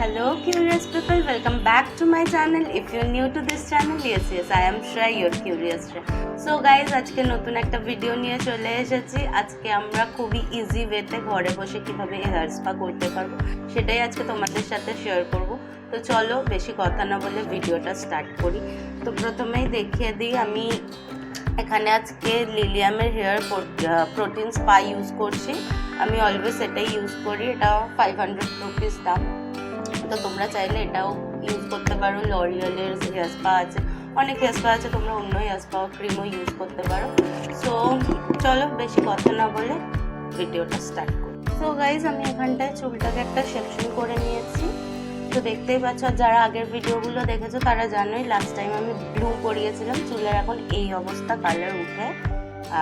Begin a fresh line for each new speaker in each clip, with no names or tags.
Hello curious people, welcome back to my channel. If you're new to this channel, yes I am Shreya, you're curious Shreya. So guys, আজকে নতুন একটা video নিয়ে চলে এসেছি। আজকে আমরা খুবই ইজি ওয়েতে ঘরে বসে কিভাবে হেয়ার স্পা করতে পারবো সেটাই আজকে তোমাদের সাথে শেয়ার করব। তো চলো বেশি কথা না বলে ভিডিওটা স্টার্ট করি। তো প্রথমেই দেখিয়ে দিই, আমি এখানে আজকে লিলিয়ামের হেয়ার প্রোটিন স্পা ইউজ করছি। আমি অলওয়েজ এটাই ইউজ করি, এটা 500 রুপিস দাম। তো তোমরা চাইলে এটাও ইউজ করতে পারো। লরিয়ালের হেয়ার স্পা আছে, অনেক হেয়ার স্পা আছে, তোমরা অন্য হেয়ার স্পা ক্রিমও ইউজ করতে পারো। সো চলো বেশি কথা না বলে ভিডিওটা স্টার্ট করি। সো গাইজ, আমি এখানটায় চুলটাকে একটা সেকশন করে নিয়েছি। তো দেখতেই পাচ্ছ, যারা আগের ভিডিওগুলো দেখেছো তারা জানোই লাস্ট টাইম আমি ব্লু করিয়েছিলাম। চুলের এখন এই অবস্থা, কালার উঠে,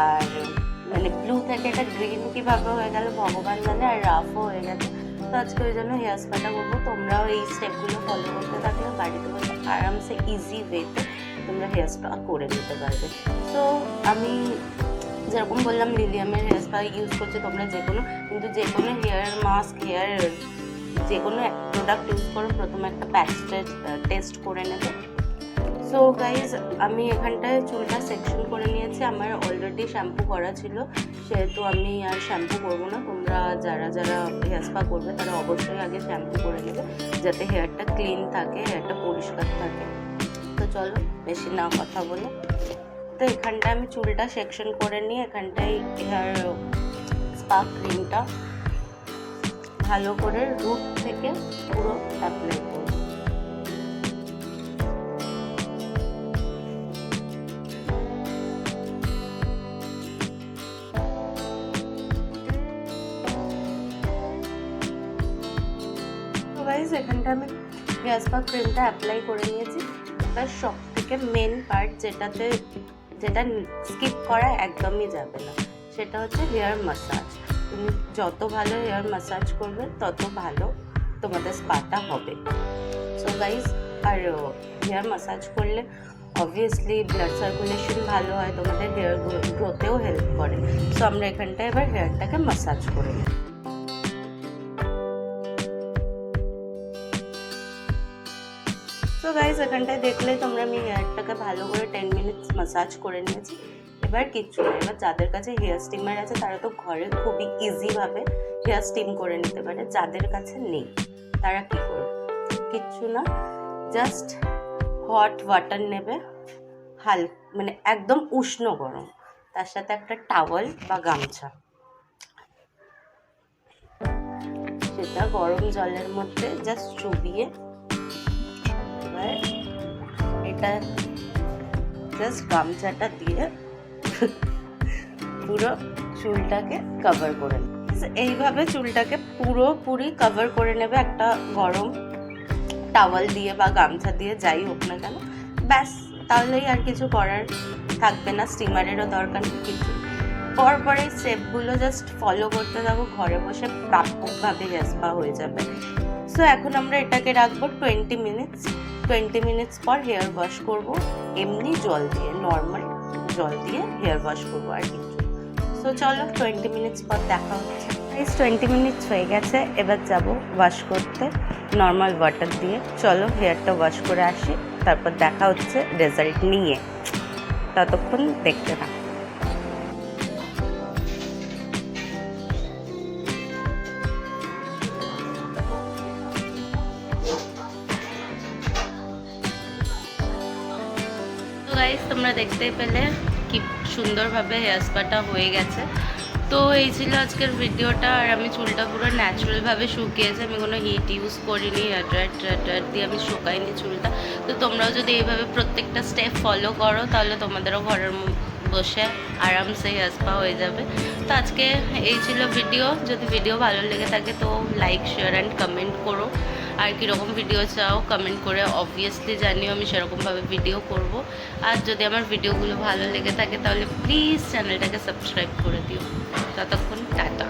আর মানে ব্লু থেকে এটা গ্রিন কীভাবে হয়ে গেল ভগবান জানে, আর রাফও হয়ে গেছে। তো আজকে ওই জন্য হেয়ার স্পাটা করবো। তোমরাও এই স্টেপগুলো ফলো করতে থাকলে বাড়িতে বসে আরামসে ইজি ওয়েতে তোমরা হেয়ার স্পা করে নিতে পারবে। তো আমি যেরকম বললাম লিলিয়ামের হেয়ার স্পা ইউজ করছি, তোমরা যে কোনো হেয়ার মাস্ক, যে কোনো প্রোডাক্ট ইউজ করো, প্রথমে একটা প্যাচ টেস্ট করে নেবে। সো গাইজ, আমি এখানটায় চুলটা সেকশন করে নিয়েছি। আমার অলরেডি শ্যাম্পু করা ছিল, সেহেতু আমি আর শ্যাম্পু করবো না। তোমরা যারা হেয়ার স্পা করবে তারা অবশ্যই আগে শ্যাম্পু করে নেবে, যাতে হেয়ারটা ক্লিন থাকে, হেয়ারটা পরিষ্কার থাকে। তো চলো বেশি না কথা বলে, তো এখানটায় আমি চুলটা সেকশন করে নিয়ে এখানটায় হেয়ার স্পা ক্রিমটা ভালো করে রুট থেকে পুরো অ্যাপ্লাই করব। এখানটা আমি হেয়ার স্পা ক্রিমটা অ্যাপ্লাই করে নিয়েছি। তার সব থেকে মেন পার্ট যেটা স্কিপ করা একদমই যাবে না, সেটা হচ্ছে হেয়ার ম্যাসাজ। তুমি যত ভালো হেয়ার ম্যাসাজ করবে তত ভালো তোমাদের স্পাটা হবে। সো গাইজ, আর হেয়ার ম্যাসাজ করলে অবভিয়াসলি ব্লাড সার্কুলেশন ভালো হয়, তোমাদের হেয়ার গ্রোথেও হেল্প করে। সো আমরা এখানটায় এবার হেয়ারটাকে ম্যাসাজ করে নিই। তো গাইজ, এখানটায় দেখলে তোমরা আমি হেয়ারটাকে ভালো করে 10 মিনিটস ম্যাসাজ করে নিয়েছি। এবার কিচ্ছু না, এবার যাদের কাছে হেয়ার স্টিমার আছে তারা তো ঘরে খুবই ইজিভাবে হেয়ার স্টিম করে নিতে পারে। যাদের কাছে নেই তারা কী করবে? কিচ্ছু না, জাস্ট হট ওয়াটার নেবে, মানে একদম উষ্ণ গরম, তার সাথে একটা টাওয়াল বা গামছা, সেটা গরম জলের মধ্যে জাস্ট চুবিয়ে এটা জাস্ট গামছাটা দিয়ে পুরো চুলটাকে কভার করে নেবে। এইভাবে চুলটাকে পুরোপুরি কভার করে নেবে একটা গরম টাওয়াল দিয়ে বা গামছা দিয়ে, যাই হোক না কেন। ব্যাস, তাহলেই আর কিছু করার থাকবে না, স্টিমারেরও দরকার নেই কিছু। পরে স্টেপগুলো জাস্ট ফলো করতে থাকো, ঘরে বসে ব্যাপকভাবে হেয়ার স্পা হয়ে যাবে। সো এখন আমরা এটাকে রাখবো 20 মিনিটস পর হেয়ার ওয়াশ করবো, এমনি জল দিয়ে, নর্মাল জল দিয়ে হেয়ার ওয়াশ করবো, আর কিছু। সো চলো 20 মিনিটস পর দেখা হচ্ছে। 20 মিনিটস হয়ে গেছে, এবার যাব ওয়াশ করতে নর্মাল ওয়াটার দিয়ে। চলো হেয়ারটা ওয়াশ করে আসি, তারপর দেখা হচ্ছে রেজাল্ট নিয়ে। ততক্ষণ দেখতে থাকো। গাইস, তোমরা দেখতেই পেলে কি সুন্দরভাবে হেয়ার স্পাটা হয়ে গেছে। তো এই ছিল আজকের ভিডিওটা। আর আমি চুলটা পুরো ন্যাচারালভাবে শুকিয়েছে, আমি কোনো হিট ইউজ করিনি, হেয়ার ড্রায়ার দিয়ে আমি শুকাইনি চুলটা। তো তোমরাও যদি এইভাবে প্রত্যেকটা স্টেপ ফলো করো তাহলে তোমাদেরও ঘরের বসে আরামসে হেয়ার স্পা হয়ে যাবে। তো আজকে এই ছিল ভিডিও। যদি ভিডিও ভালো লেগে থাকে তো লাইক, শেয়ার অ্যান্ড কমেন্ট করো। আর কীরকম ভিডিও চাও কমেন্ট করে অবভিয়াসলি জানিও, আমি সেরকমভাবে ভিডিও করব। আর যদি আমার ভিডিওগুলো ভালো লেগে থাকে তাহলে প্লিজ চ্যানেলটাকে সাবস্ক্রাইব করে দিও। ততক্ষণ টাটা।